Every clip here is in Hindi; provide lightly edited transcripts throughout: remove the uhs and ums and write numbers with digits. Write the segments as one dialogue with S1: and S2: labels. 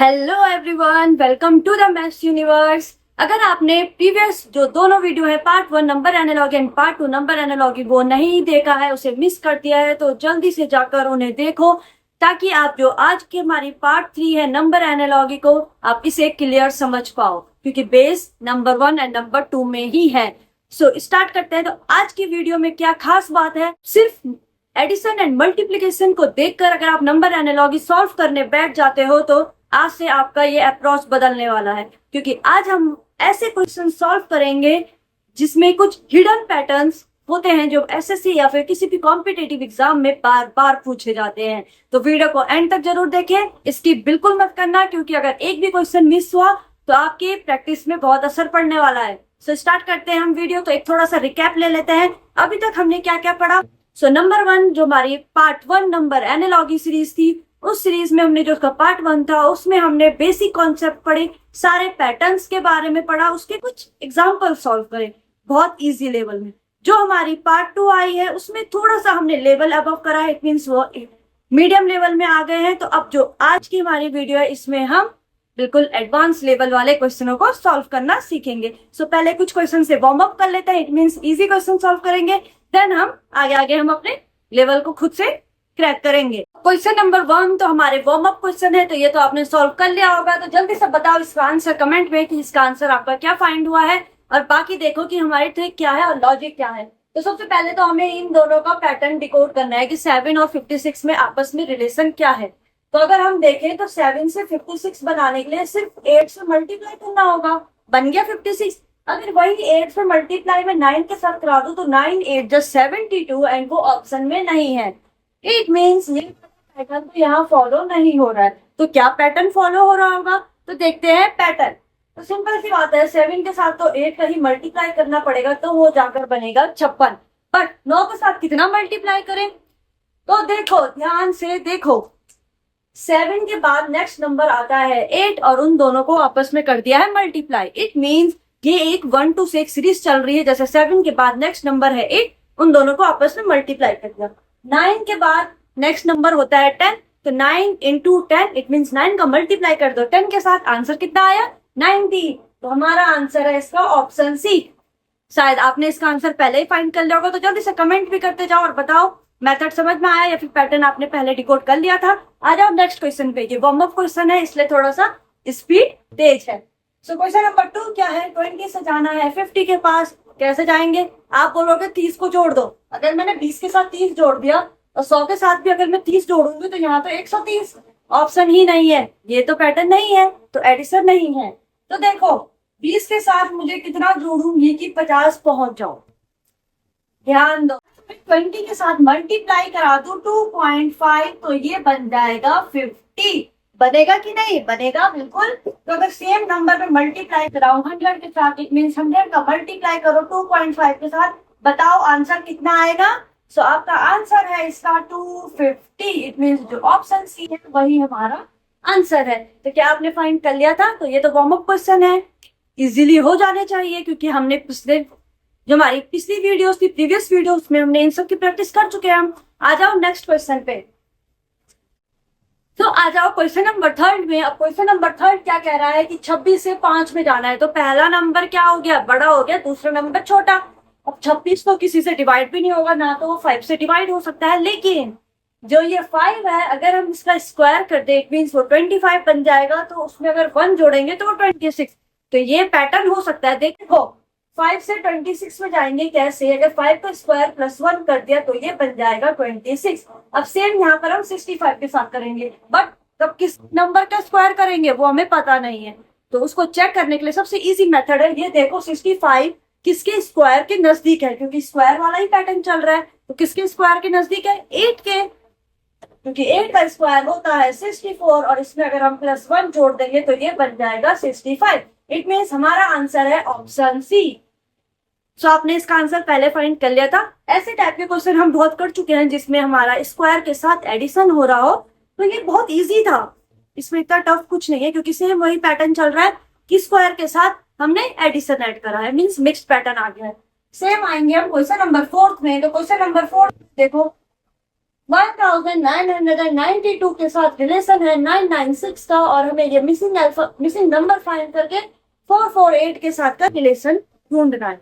S1: Hello everyone, welcome to the maths universe. अगर आपने प्रीवियस जो दोनों वीडियो है part 1 number analogy and part 2 number analogy वो नहीं देखा है, उसे मिस कर दिया है, तो जल्दी से जाकर उन्हें देखो ताकि आप जो आज की हमारी पार्ट 3 है नंबर एनालॉगी को आप इसे क्लियर समझ पाओ, क्योंकि बेस नंबर 1 एंड नंबर 2 में ही है। सो स्टार्ट करते हैं। तो आज की वीडियो में क्या खास बात है, सिर्फ एडिशन एंड मल्टीप्लीकेशन को देखकर अगर आप नंबर एनालॉगी सॉल्व करने बैठ जाते हो तो आज से आपका ये अप्रोच बदलने वाला है, क्योंकि आज हम ऐसे क्वेश्चन सॉल्व करेंगे जिसमें कुछ हिडन पैटर्न्स होते हैं जो एसएससी या फिर किसी भी कॉम्पिटेटिव एग्जाम में बार बार पूछे जाते हैं। तो वीडियो को एंड तक जरूर देखें, इसकी बिल्कुल मत करना, क्योंकि अगर एक भी क्वेश्चन मिस हुआ तो आपकी प्रैक्टिस में बहुत असर पड़ने वाला है। सो स्टार्ट करते हैं हम वीडियो। तो एक थोड़ा सा रिकैप ले लेते हैं, अभी तक हमने क्या क्या पढ़ा। सो नंबर 1 जो हमारी पार्ट 1 नंबर एनालॉगी सीरीज थी, उस सीरीज में हमने जो उसका पार्ट 1 था उसमें हमने बेसिक कॉन्सेप्ट पढ़े, सारे पैटर्न्स के बारे में पढ़ा, उसके कुछ एग्जाम्पल सॉल्व करे बहुत इजी लेवल में। जो हमारी पार्ट 2 आई है उसमें थोड़ा सा हमने लेवल अबव करा है, इट मीन्स वो मीडियम लेवल में आ गए हैं। तो अब जो आज की हमारी वीडियो है इसमें हम बिल्कुल एडवांस लेवल वाले क्वेश्चनों को सॉल्व करना सीखेंगे। सो पहले कुछ क्वेश्चन से वार्म अप कर लेते हैं, it means easy question solve करेंगे, देन हम आगे हम अपने लेवल को खुद से क्रैक करेंगे। क्वेश्चन नंबर 1 तो हमारे वार्म अप क्वेश्चन है, तो ये तो आपने सॉल्व कर लिया होगा। तो जल्दी से बताओ इसका आंसर कमेंट में कि इसका आंसर आपका क्या फाइंड हुआ है, और बाकी देखो कि हमारी ट्रिक क्या है और लॉजिक क्या है। तो सबसे पहले तो हमें इन दोनों का पैटर्न डिकोड करना है कि 7 और 56 में आपस में रिलेशन क्या है। तो अगर हम देखें तो 7 से 56 बनाने के लिए सिर्फ 8 से मल्टीप्लाई करना होगा, बन गया 56। अगर वही 8 से मल्टीप्लाई में 9 के साथ करा दो तो 9 8 just 72 एंड वो ऑप्शन में नहीं है। इट मीन्स ये पैटर्न तो यहाँ फॉलो नहीं हो रहा है। तो क्या पैटर्न फॉलो हो रहा होगा, तो देखते हैं पैटर्न। तो सिंपल सी बात है, 7 के साथ तो 8 का ही मल्टीप्लाई करना पड़ेगा, तो वो जाकर बनेगा 56। बट 9 के साथ कितना मल्टीप्लाई करें, तो देखो ध्यान से देखो, 7 के बाद नेक्स्ट नंबर आता है 8 और उन दोनों को आपस में कर दिया है मल्टीप्लाई। इट मीन्स ये एक 1 to 6 सीरीज चल रही है, जैसे 7 के बाद नेक्स्ट नंबर है 8, उन दोनों को आपस में मल्टीप्लाई कर दिया। 9 के बाद नेक्स्ट नंबर होता है 10, तो 9 into 10 इट मीन्स 9 का मल्टीप्लाई कर दो 10 के साथ, आंसर कितना आया 90। तो हमारा आंसर है इसका ऑप्शन सी। शायद आपने इसका आंसर पहले ही फाइंड कर लिया होगा, तो जल्दी से कमेंट भी करते जाओ और बताओ मेथड समझ में आया या फिर पैटर्न आपने पहले डिकोड कर लिया था। आ जाओ नेक्स्ट क्वेश्चन पे। ये वार्म अप क्वेश्चन है इसलिए थोड़ा सा स्पीड तेज है। सो क्वेश्चन नंबर 2 क्या है, 20 से जाना है 50 के पास, कैसे जाएंगे। आप बोलोगे 30 को जोड़ दो, अगर मैंने 20 के साथ 30 जोड़ दिया और 100 के साथ भी अगर मैं 30 जोड़ूंगी तो यहाँ तो 130, ऑप्शन ही नहीं है, ये तो पैटर्न नहीं है, तो एडिशन नहीं है। तो देखो 20 के साथ मुझे कितना जोड़ूंगी कि 50 पहुंच जाओ, ध्यान दो। 20 के साथ मल्टीप्लाई करा दो 2.5 तो ये बन जाएगा 50। बनेगा कि नहीं बनेगा, बिल्कुल। तो अगर सेम नंबर में मल्टीप्लाई कराओ 100 के साथ, इट मीन्स 100 का मल्टीप्लाई करो 2.5 के साथ, बताओ आंसर कितना आएगा। सो आपका आंसर है इसका 250। इट मीन्स जो ऑप्शन सी है वही हमारा आंसर है। तो क्या आपने फाइंड कर लिया था। तो ये तो वार्म अप क्वेश्चन है, इजीली हो जाने चाहिए, क्योंकि हमने पिछले जो हमारी पिछली वीडियोस थी, प्रीवियस वीडियोस में हमने इन सब की प्रैक्टिस कर चुके हैं। हम आ जाओ नेक्स्ट क्वेश्चन पे। तो आ जाओ क्वेश्चन नंबर 3 में। अब क्वेश्चन नंबर 3 क्या कह रहा है कि 26 से 5 में जाना है। तो पहला नंबर क्या हो गया, बड़ा हो गया, दूसरा नंबर छोटा। अब 26 तो किसी से डिवाइड भी नहीं होगा, ना तो वो 5 से डिवाइड हो सकता है, लेकिन जो ये 5 है अगर हम इसका स्क्वायर कर दे इट मीन्स वो 25 बन जाएगा। तो उसमें अगर 1 जोड़ेंगे तो वो 26। तो ये पैटर्न हो सकता है। देखो 5 से 26 में जाएंगे कैसे, अगर 5 का स्क्वायर प्लस 1 कर दिया तो ये बन जाएगा 26। अब सेम यहाँ पर हम 65 के साथ करेंगे, बट तब किस नंबर का स्क्वायर करेंगे वो हमें पता नहीं है। तो उसको चेक करने के लिए सबसे इजी मेथड है ये, देखो 65 किसके स्क्वायर के नजदीक है, क्योंकि स्क्वायर वाला ही पैटर्न चल रहा है। तो किसके स्क्वायर के नजदीक है, 8 के, क्योंकि 8 का स्क्वायर होता है 64 और इसमें अगर हम प्लस 1 जोड़ देंगे तो ये बन जाएगा 65। इट मीन्स हमारा आंसर है ऑप्शन सी। सो आपने इसका आंसर पहले फाइंड कर लिया था। ऐसे टाइप के क्वेश्चन हम बहुत कर चुके हैं जिसमें हमारा स्क्वायर के साथ एडिशन हो रहा हो, तो ये बहुत इजी था, इसमें इतना टफ कुछ नहीं है, क्योंकि सेम वही पैटर्न चल रहा है कि स्क्वायर के साथ हमने एडिशन ऐड करा है, मींस मिक्स्ड पैटर्न आ गया है। सेम आएंगे हम क्वेश्चन नंबर 4 में। तो क्वेश्चन नंबर 4 देखो 1992 के साथ रिलेशन है 996 का, और हमें ये मिसिंग नंबर फाइंड करके 448 के साथ का रिलेशन ढूंढना है।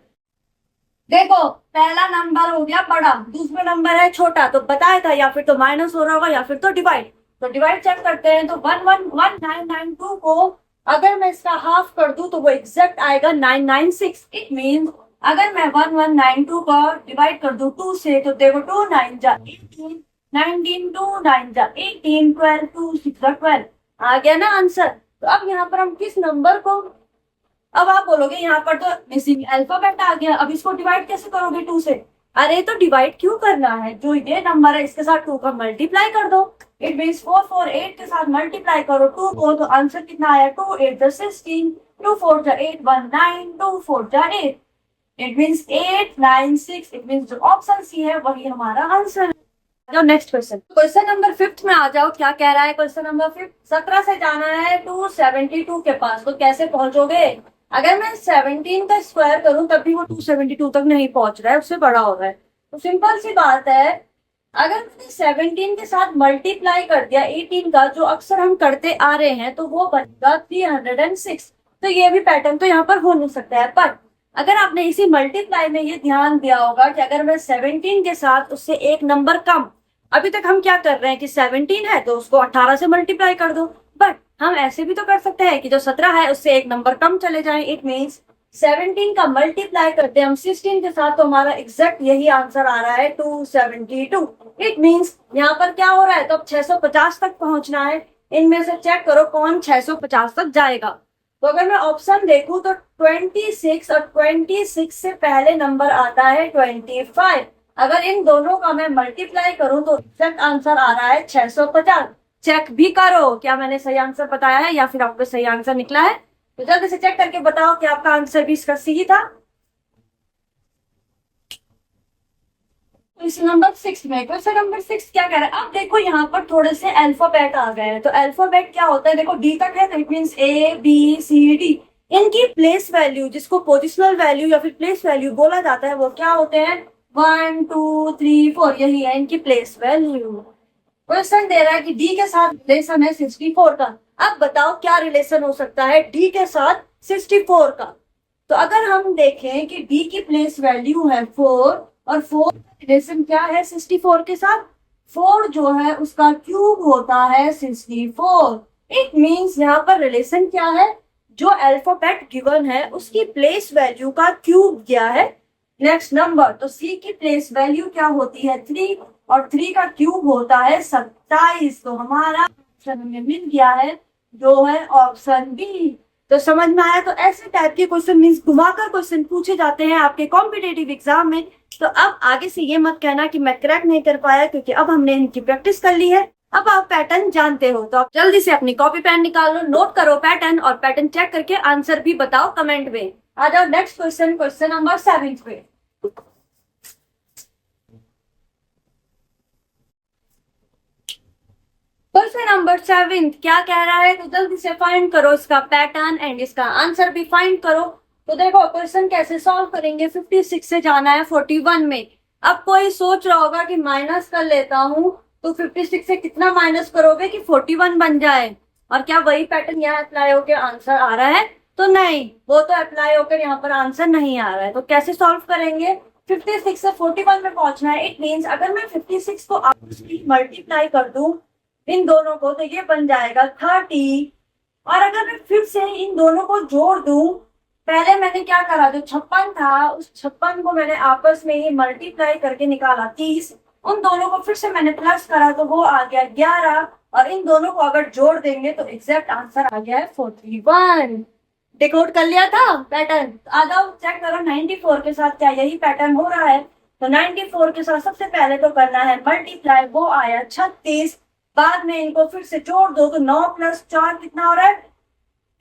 S1: देखो, पहला नंबर हो गया बड़ा, दूसरा नंबर है छोटा, तो बताया था या फिर तो माइनस हो रहा होगा या फिर तो डिवाइड। तो डिवाइड चेक करते हैं। तो 1992 को अगर मैं इसका हाफ कर दूं तो वो एग्जैक्ट आएगा 996। इट मीन अगर मैं 1192 का डिवाइड कर दूं 2 से, तो देखो 2 9 जा 18, 19 2 9 जा 18, 12 2 6 जा 12। आ गया ना आंसर। तो अब यहाँ पर हम किस नंबर को, अब आप बोलोगे यहाँ पर तो मिसिंग अल्फाबेट आ गया, अब इसको डिवाइड कैसे करोगे 2 से? अरे तो डिवाइड क्यों करना है, जो ये नंबर है इसके साथ 2 का मल्टीप्लाई कर दो। इट मीन्स 448 के साथ मल्टीप्लाई करो 2 को, तो आंसर कितना आया 2 8 16, 2 4 8 1 9, 2 4 8। It means 896। इट मीन्स जो ऑप्शन सी है वही हमारा आंसर है। जाओ नेक्स्ट क्वेश्चन, क्वेश्चन नंबर 5 में आ जाओ। क्या कह रहा है क्वेश्चन नंबर 5? 17 से जाना है 272 के पास, तो कैसे पहुंचोगे? अगर मैं 17 का स्क्वायर करूं तब भी वो 272 तक नहीं पहुंच रहा है, उससे बड़ा हो रहा है। तो सिंपल सी बात है, अगर मैंने 17 के साथ मल्टीप्लाई कर दिया 18 का, जो अक्सर हम करते आ रहे हैं, तो वो बनेगा 306। तो ये भी पैटर्न तो यहाँ पर हो नहीं सकता है। पर अगर आपने इसी मल्टीप्लाई में ये ध्यान दिया होगा कि अगर मैं 17 के साथ उससे एक नंबर कम, अभी तक हम क्या कर रहे हैं कि 17 है तो उसको 18 से मल्टीप्लाई कर दो, बट हम ऐसे भी तो कर सकते हैं कि जो 17 है उससे एक नंबर कम चले जाएं। इट मीन्स 17 का मल्टीप्लाई करते हैं हम 16 के साथ, तो हमारा एग्जैक्ट यही आंसर आ रहा है 272। इट मीन्स यहाँ पर क्या हो रहा है, तो अब 650 तक पहुंचना है। इनमें से चेक करो कौन 650 तक जाएगा। तो अगर मैं ऑप्शन देखूं तो 26, और 26 से पहले नंबर आता है 25। अगर इन दोनों का मैं मल्टीप्लाई करूं तो एग्जैक्ट आंसर आ रहा है 650। चेक भी करो क्या मैंने सही आंसर बताया है या फिर आपको सही आंसर निकला है। तो जल्दी से चेक करके बताओ कि आपका आंसर भी इसका सही था। क्वेश्चन नंबर 6 में, क्वेश्चन नंबर 6 क्या कह रहा है? अब देखो यहाँ पर थोड़े से अल्फाबेट आ गए हैं। तो अल्फाबेट क्या होता है, देखो डी तक है तो it means A B C D. इनकी प्लेस वैल्यू, जिसको पोजिशनल वैल्यू या फिर प्लेस वैल्यू बोला जाता है, वो क्या होते हैं 1 2 3 4, यही है इनकी प्लेस वैल्यू। क्वेश्चन दे रहा है कि डी के साथ रिलेशन है 64 का। अब बताओ क्या रिलेशन हो सकता है डी के साथ 64 का। तो अगर हम देखें कि डी की प्लेस वैल्यू है 4, और 4 रिलेशन क्या है 64 के साथ, 4 जो है उसका क्यूब होता है 64। इट मीन्स यहाँ पर रिलेशन क्या है, जो अल्फाबेट गिवन है उसकी प्लेस वैल्यू का क्यूब दिया है नेक्स्ट नंबर। तो सी की प्लेस वैल्यू क्या होती है 3, और 3 का क्यूब होता है 27। तो हमारा ऑप्शन हमें मिल गया है जो है ऑप्शन बी। तो समझ में आया? तो ऐसे टाइप के क्वेश्चन मीन्स घुमाकर क्वेश्चन पूछे जाते हैं आपके कॉम्पिटेटिव एग्जाम में। तो अब आगे से ये मत कहना कि मैं क्रैक नहीं कर पाया, क्योंकि अब हमने इनकी प्रैक्टिस कर ली है। अब आप पैटर्न जानते हो, तो आप जल्दी से अपनी कॉपी पेन निकाल लो, नोट करो पैटर्न, और पैटर्न चेक करके आंसर भी बताओ कमेंट में। आ जाओ नेक्स्ट क्वेश्चन, क्वेश्चन नंबर 7 पे। क्वेश्चन नंबर 7 क्या कह रहा है, तो जल्दी से फाइंड करो इसका पैटर्न एंड इसका आंसर भी फाइंड करो। तो देखो क्वेश्चन कैसे सॉल्व करेंगे, 56 से जाना है 41 में। अब कोई सोच रहा होगा कि माइनस कर लेता हूँ, तो 56 से कितना माइनस करोगे कि 41 बन जाए, और क्या वही पैटर्न यहाँ अप्लाई होकर आंसर आ रहा है? तो नहीं, वो तो अप्लाई होकर यहाँ पर आंसर नहीं आ रहा है। तो कैसे सॉल्व करेंगे, 56 से 41 में पहुंचना है। इट मीन्स अगर मैं 56 को आपस में मल्टीप्लाई कर दूं इन दोनों को, तो ये बन जाएगा 30। और अगर मैं फिर से इन दोनों को जोड़ दूं, पहले मैंने क्या करा, जो 56 था उस 56 को मैंने आपस में ही मल्टीप्लाई करके निकाला 30। उन दोनों को फिर से मैंने प्लस करा तो वो आ गया 11, और इन दोनों को अगर जोड़ देंगे तो एग्जैक्ट आंसर आ गया है 41। डिकोड कर लिया था पैटर्न। आ जाओ चेक करो 94 के साथ क्या यही पैटर्न हो रहा है। तो 94 के साथ सबसे पहले तो करना है मल्टीप्लाई, वो आया 36। बाद में इनको फिर से जोड़ दो, तो 9 + 4 कितना हो रहा है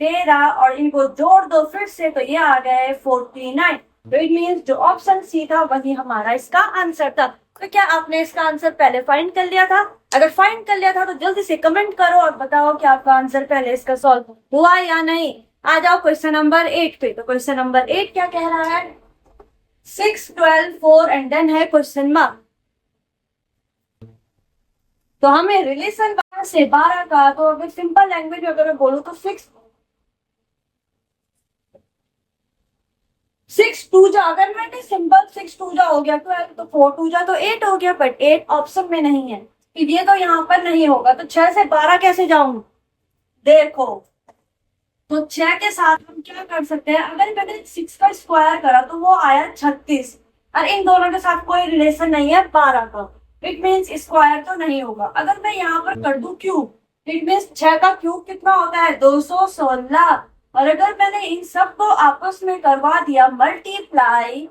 S1: 13, और इनको जोड़ दो फिर से तो ये आ गया है 49। तो इट मीन्स जो ऑप्शन सी था वही हमारा इसका आंसर था। तो क्या आपने इसका आंसर पहले फाइंड कर लिया था? अगर फाइंड कर लिया था तो जल्दी से कमेंट करो और बताओ कि आपका आंसर पहले इसका सॉल्व हुआ या नहीं। आ जाओ क्वेश्चन नंबर 8 पे। तो क्वेश्चन नंबर 8 क्या कह रहा है, 6 12 4 एंड देन है क्वेश्चन मार्क। तो हमें रिलेशन 12 से 12 का, तो अगर सिंपल लैंग्वेज अगर मैं बोलूँ तो सिक्स टू जा, अगर मैंने सिंपल सिक्स टू जा हो गया 12, तो फोर टू जा तो 8 हो गया, बट 8 ऑप्शन में नहीं है, फिर ये तो यहाँ पर नहीं होगा, तो 6 से 12 कैसे जाऊं? देखो, तो 6 के साथ हम क्या कर सकते हैं, अगर मैंने 6 का स्क्वायर करा तो वो आया 36, और इन दोनों के साथ कोई रिलेशन नहीं है 12 का, इट मीन्स स्क्वायर तो नहीं होगा। अगर मैं यहाँ पर कर दूं क्यूब, इट मीन्स 6 का क्यूब कितना होता है? 216। और अगर मैंने इन सब को आपस में करवा दिया मल्टीप्लाई,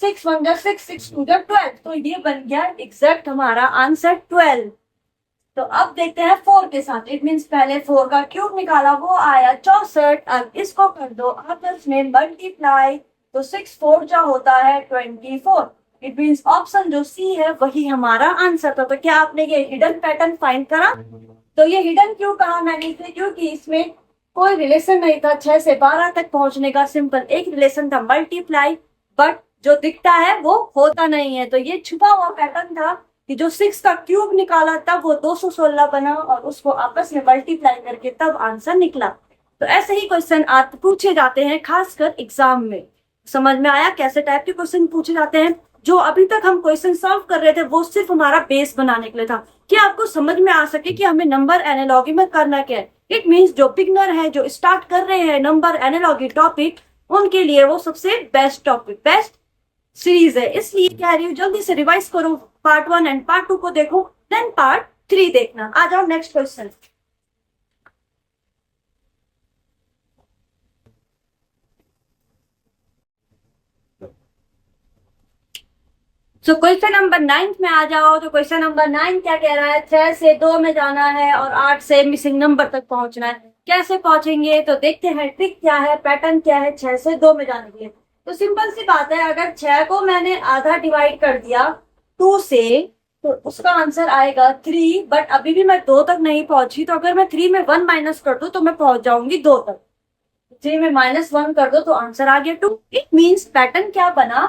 S1: 6 1 जा 6, 6 2 जा 12, तो ये बन गया एग्जैक्ट हमारा आंसर 12। तो अब देखते हैं 4 के साथ, इट मीन्स पहले 4 का क्यूब निकाला, वो आया 64। अब इसको कर दो आपस में मल्टीप्लाई, तो 6 4 जा होता है 24। इट मीन्स ऑप्शन जो सी है वही हमारा आंसर था। तो क्या आपने ये हिडन पैटर्न फाइंड करा? तो ये हिडन क्यों कहा मैंने इसे, क्योंकि इसमें कोई रिलेशन नहीं था 6 से 12 तक पहुंचने का, सिंपल एक रिलेशन था मल्टीप्लाई, बट जो दिखता है वो होता नहीं है। तो ये छुपा हुआ पैटर्न था कि जो 6 का क्यूब निकाला तब वो 216 बना, और उसको आपस में मल्टीप्लाई करके तब आंसर निकला। तो ऐसे ही क्वेश्चन पूछे जाते हैं खासकर एग्जाम में। समझ में आया कैसे टाइप के क्वेश्चन पूछे जाते हैं? जो अभी तक हम क्वेश्चन सॉल्व कर रहे थे वो सिर्फ हमारा बेस बनाने के लिए था, कि आपको समझ में आ सके कि हमें नंबर एनालॉजी में करना क्या है। इट मीन्स जो बिगनर है, जो स्टार्ट कर रहे हैं नंबर एनालॉजी टॉपिक, उनके लिए वो सबसे बेस्ट टॉपिक, बेस्ट सीरीज है। इसलिए कह रही हूँ जल्दी से रिवाइज करो, पार्ट 1 एंड पार्ट 2 को देखो, देन पार्ट 3 देखना। आ जाओ next question. So question number 9 में आ जाओ। तो क्वेश्चन नंबर 9 क्या कह रहा है? 6 से 2 में जाना है और 8 से मिसिंग नंबर तक पहुंचना है। कैसे पहुंचेंगे? तो देखते हैं ट्रिक क्या है, पैटर्न क्या है 6 से 2 में जाने के लिए। तो सिंपल सी बात है, अगर 6 को मैंने आधा डिवाइड कर दिया 2 से, तो उसका आंसर आएगा 3, बट अभी भी मैं 2 तक नहीं पहुंची। तो अगर मैं 3 में 1 माइनस कर दूं तो मैं पहुंच जाऊंगी 2 तक। 3 में -1 कर दो तो आंसर आ गया 2। इट मीन्स पैटर्न क्या बना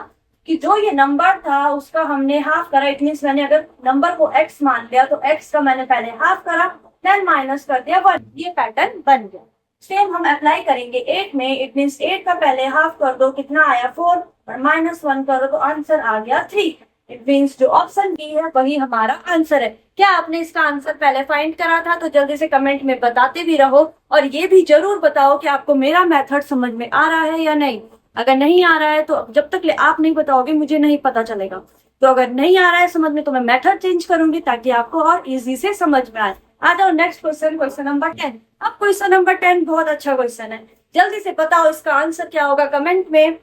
S1: कि जो ये नंबर था उसका हमने हाफ करा। इट मीन्स मैंने अगर नंबर को x मान लिया तो x का मैंने पहले हाफ करा, देन माइनस कर दिया 1, ये पैटर्न बन गया। सेम हम अप्लाई करेंगे 8 में। इट मीन्स 8 का पहले हाफ कर दो, कितना आया 4, और -1 करो तो आंसर आ गया 3। इट मीन्स जो ऑप्शन बी है वही हमारा आंसर है। क्या आपने इसका आंसर पहले फाइंड करा था? तो जल्दी से कमेंट में बताते भी रहो, और ये भी जरूर बताओ कि आपको मेरा मेथड समझ में आ रहा है या नहीं। अगर नहीं आ रहा है तो जब तक आप नहीं बताओगे मुझे नहीं पता चलेगा। तो अगर नहीं आ रहा है समझ में तो मैं मेथड चेंज करूंगी ताकि आपको और इजी से समझ में आए। आ जाओ नेक्स्ट क्वेश्चन, क्वेश्चन नंबर 10। अब क्वेश्चन नंबर 10 बहुत अच्छा क्वेश्चन है, जल्दी से बताओ इसका आंसर क्या होगा कमेंट में।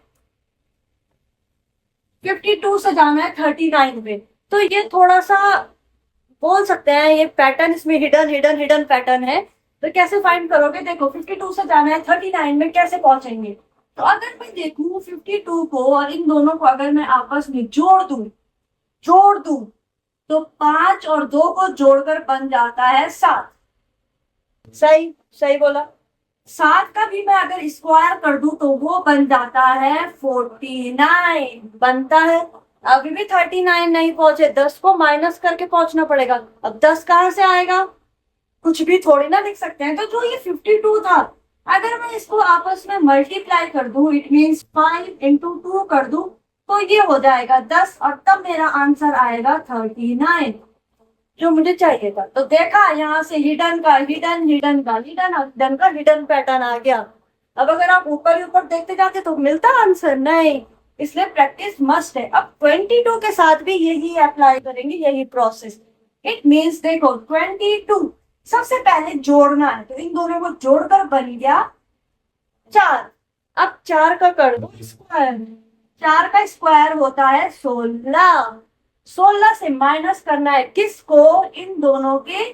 S1: 52 से जाना है 39 में। तो ये थोड़ा सा बोल सकते हैं ये पैटर्न इसमें हिडन हिडन हिडन पैटर्न है। तो कैसे फाइंड करोगे? देखो 52 से जाना है 39 में, कैसे पहुंचेंगे? तो अगर मैं देखूं 52 को और इन दोनों को अगर मैं आपस में जोड़ दूं तो 5 और 2 को जोड़कर बन जाता है 7। सही सही बोला। 7 का भी मैं अगर स्क्वायर कर दूं तो वो बन जाता है 49 बनता है। अभी भी 39 नहीं पहुंचे, 10 को माइनस करके पहुंचना पड़ेगा। अब 10 कहां से आएगा? कुछ भी थोड़ी ना लिख सकते हैं। तो जो ये 52 था, अगर मैं इसको आपस में मल्टीप्लाई कर दूं, इट मीन्स 5 इंटू 2 कर दूं, तो ये हो जाएगा 10, और तब मेरा आंसर आएगा 39, जो मुझे चाहिए था। तो देखा यहाँ से हिडन का हिडन पैटर्न आ गया। अब अगर आप ऊपर ही ऊपर देखते जाते तो मिलता आंसर नहीं, इसलिए प्रैक्टिस मस्ट है। अब 22 के साथ भी यही अप्लाई करेंगे, यही प्रोसेस। इट मीन्स देखो 22 सबसे पहले जोड़ना है, तो इन दोनों को जोड़कर बन गया 4। अब 4 का कर दो स्क्वायर, 4 का स्क्वायर होता है 16। 16 से माइनस करना है किसको? इन दोनों के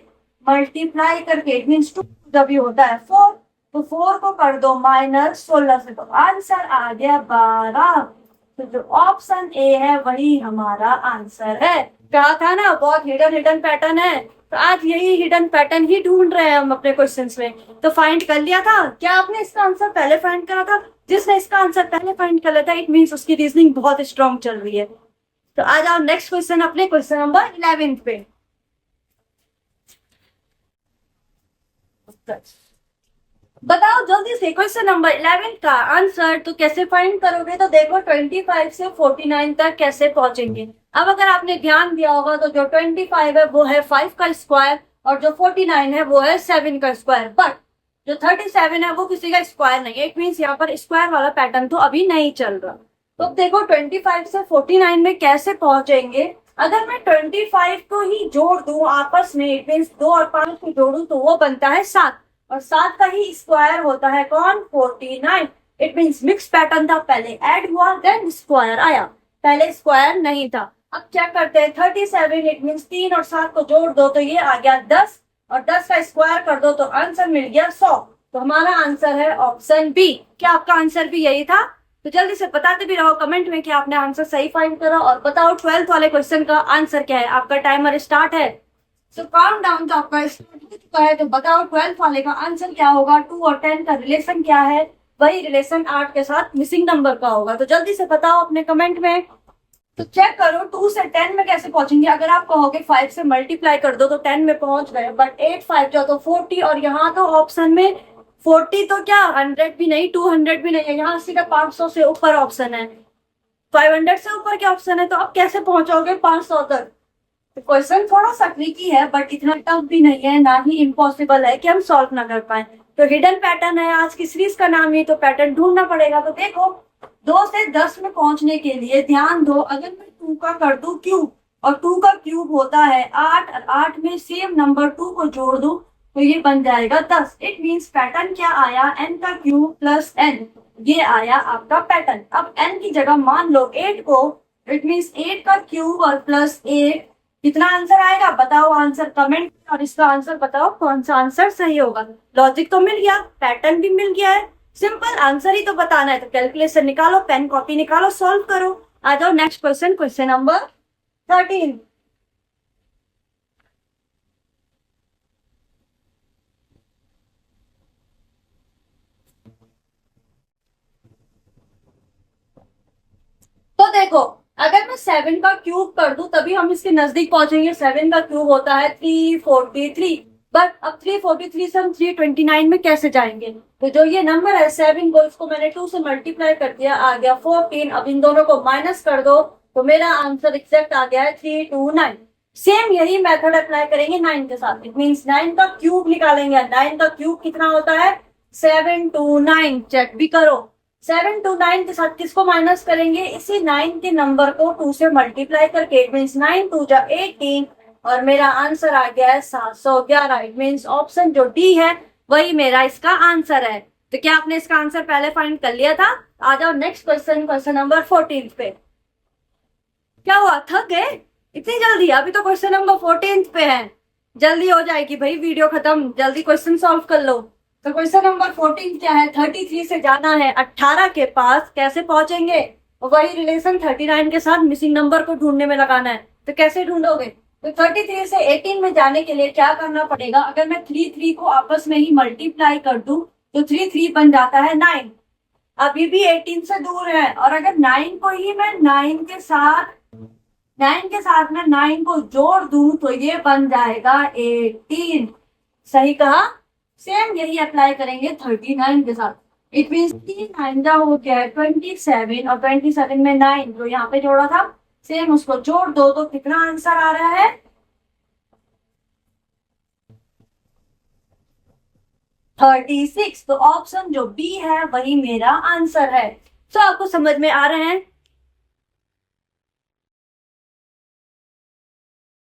S1: मल्टीप्लाई करके, इट मीन्स 2 जब होता है 4, तो 4 को कर दो -16 से, तो आंसर आ गया 12। तो जो ऑप्शन ए है वही हमारा आंसर है। कहा था ना बहुत हिडन हिडन पैटर्न है, तो आज यही हिडन पैटर्न ही ढूंढ रहे हैं हम अपने क्वेश्चंस में। तो फाइंड कर लिया था क्या आपने? इसका आंसर पहले फाइंड करा था? जिसने इसका आंसर पहले फाइंड कर लिया था इट मीन्स उसकी रीजनिंग बहुत स्ट्रॉन्ग चल रही है। तो आ जाओ नेक्स्ट क्वेश्चन अपने क्वेश्चन नंबर 11 पे। बताओ जल्दी से क्वेश्चन नंबर 11 का आंसर तो कैसे फाइंड करोगे। तो देखो 25 से 49 तक कैसे पहुंचेंगे। अब अगर आपने ध्यान दिया होगा तो जो 25 है वो है 5 का स्क्वायर और जो 49 है वो है 7 का स्क्वायर, बट जो 37 है वो किसी का स्क्वायर नहीं है। इट मीन्स यहाँ पर स्क्वायर वाला पैटर्न तो अभी नहीं चल रहा। तो देखो 25 से 49 में कैसे पहुंचेंगे। अगर मैं 25 को ही जोड़ दूं आपस में, इट मीन्स 2 और 5 को जोड़ू तो वो बनता है 7 और 7 का ही स्क्वायर होता है कौन, 49। इट मीन्स मिक्स पैटर्न था, पहले ऐड हुआ देन स्क्वायर आया, पहले स्क्वायर नहीं था। अब चेक करते हैं 37, इट मीन्स 3 और 7 को जोड़ दो तो ये आ गया 10 और 10 का स्क्वायर कर दो तो आंसर मिल गया 100। तो हमारा आंसर है ऑप्शन बी। क्या आपका आंसर भी यही था? तो जल्दी से बताते भी रहो कमेंट में कि आपने आंसर सही फाइंड करा और बताओ 12th वाले क्वेश्चन का आंसर क्या है। आपका टाइमर स्टार्ट है, सो काउंट डाउन तो आपका स्टार्ट हो चुका है। तो बताओ 12th वाले का आंसर क्या होगा, 2 और 10 का रिलेशन क्या है। वही रिलेशन 8 के साथ मिसिंग नंबर का होगा। तो जल्दी से बताओ अपने कमेंट में। तो चेक करो 2 से 10 में कैसे पहुंचेंगे। अगर आप कहोगे 5 से मल्टीप्लाई कर दो तो 10 में पहुंच गए, बट 8 5 जो तो 40 और यहाँ तो ऑप्शन में 40 तो क्या 100 भी नहीं 200 भी नहीं है, यहाँ सीधा 500 से ऊपर ऑप्शन है, 500 से ऊपर के ऑप्शन है। तो आप कैसे पहुंचोगे 500 तक। तो क्वेश्चन थोड़ा सा ट्रिकी है बट इतना टफ भी नहीं है, ना ही इम्पॉसिबल है कि हम सॉल्व ना कर पाए। तो हिडन पैटर्न है आज की सीरीज का नाम ही, तो पैटर्न ढूंढना पड़ेगा। तो देखो 2 से 10 में पहुंचने के लिए ध्यान दो, अगर मैं 2 का कर दूं क्यूब और 2 का क्यूब होता है 8 और 8 में सेम नंबर 2 को जोड़ दूं तो ये बन जाएगा 10। इट मीन्स पैटर्न क्या आया, n का क्यूब प्लस n, ये आया आपका पैटर्न। अब n की जगह मान लो 8 को, इट मीन्स 8 का क्यूब और प्लस 8, कितना आंसर आएगा बताओ। आंसर कमेंट और इसका आंसर बताओ कौन सा आंसर सही होगा। लॉजिक तो मिल गया, पैटर्न भी मिल गया है, सिंपल आंसर ही तो बताना है। तो कैलकुलेशन निकालो, पेन कॉपी निकालो, सॉल्व करो। आ जाओ नेक्स्ट क्वेश्चन, क्वेश्चन नंबर 13। तो देखो अगर मैं 7 का क्यूब कर दूं तभी हम इसके नजदीक पहुंचेंगे। 7 का क्यूब होता है 343, बट अब 343 से हम 329 में कैसे जाएंगे। तो जो ये नंबर है 7 को, इसको मैंने 2 से मल्टीप्लाई कर दिया, आ गया 14। अब इन दोनों को माइनस कर दो तो मेरा आंसर एग्जैक्ट आ गया है 329। सेम यही मेथड अप्लाई करेंगे 9 के साथ। इट मीन्स 9 का क्यूब निकालेंगे। 9 का क्यूब कितना होता है 729, चेक भी करो। 7 to 9 के साथ किसको माइनस करेंगे, इसी 9 के नंबर को 2 से मल्टीप्लाई करके। इट मीन्स 9 2 जा 18 और मेरा आंसर आ गया है 711। इट मीन्स ऑप्शन जो डी है वही मेरा इसका आंसर है। तो क्या आपने इसका आंसर पहले फाइंड कर लिया था। आ जाओ नेक्स्ट क्वेश्चन, क्वेश्चन नंबर 14 पे। क्या हुआ, थक गए इतनी जल्दी? अभी तो क्वेश्चन नंबर 14 पे है, जल्दी हो जाएगी भाई वीडियो खत्म, जल्दी क्वेश्चन सॉल्व कर लो। तो क्वेश्चन नंबर 14 क्या है, 33 से जाना है 18 के पास, कैसे पहुंचेंगे। वही रिलेशन 39 के साथ मिसिंग नंबर को ढूंढने में लगाना है। तो कैसे ढूंढोगे। तो 33 से 18 में जाने के लिए क्या करना पड़ेगा। अगर मैं 3 को आपस में ही मल्टीप्लाई कर दूं तो 3 बन जाता है 9। अभी भी 18 से दूर है, और अगर 9 को ही मैं 9 के साथ में 9 को जोड़ दूं तो ये बन जाएगा 18। सही कहा। सेम यही अप्लाई करेंगे 39 के साथ। इट मीन 3 9 हो गया 27 और 27 में 9 जो यहाँ पे जोड़ा था सेम उसको जोड़ दो तो कितना आंसर आ रहा है 36। तो ऑप्शन जो बी है वही मेरा आंसर है। तो आपको समझ में आ रहे हैं।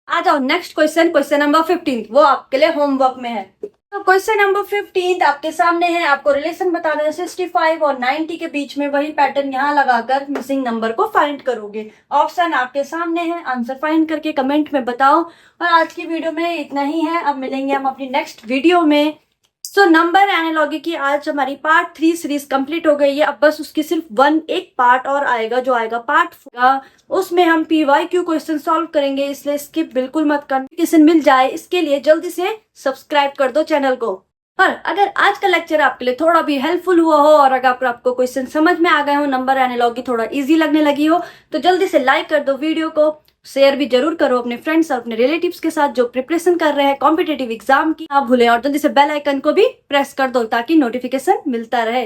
S1: आ जाओ नेक्स्ट क्वेश्चन, क्वेश्चन नंबर 15, वो आपके लिए होमवर्क में है। तो क्वेश्चन नंबर 15 आपके सामने है। आपको रिलेशन बताना है 65 और 90 के बीच में। वही पैटर्न यहाँ लगाकर मिसिंग नंबर को फाइंड करोगे। ऑप्शन आपके सामने है, आंसर फाइंड करके कमेंट में बताओ। और आज की वीडियो में इतना ही है, अब मिलेंगे हम अपनी नेक्स्ट वीडियो में। तो नंबर एनालॉजी की आज हमारी पार्ट 3 सीरीज कंप्लीट हो गई है। अब बस उसकी सिर्फ एक पार्ट और आएगा, जो आएगा पार्ट 4। उसमें हम PYQ क्वेश्चन सॉल्व करेंगे, इसलिए स्किप बिल्कुल मत करना। नोटिफिकेशन मिल जाए इसके लिए जल्दी से सब्सक्राइब कर दो चैनल को। और अगर आज का लेक्चर आपके लिए थोड़ा भी हेल्पफुल हुआ हो और अगर आपको क्वेश्चन समझ में आ गए हो, नंबर एनालॉजी थोड़ा इजी लगने लगी हो, तो जल्दी से लाइक कर दो वीडियो को। शेयर भी जरूर करो अपने फ्रेंड्स और अपने रिलेटिव्स के साथ जो प्रिपरेशन कर रहे हैं कॉम्पिटेटिव एग्जाम की। आप भूलें और जल्दी से बेल आइकन को भी प्रेस कर दो ताकि नोटिफिकेशन मिलता रहे।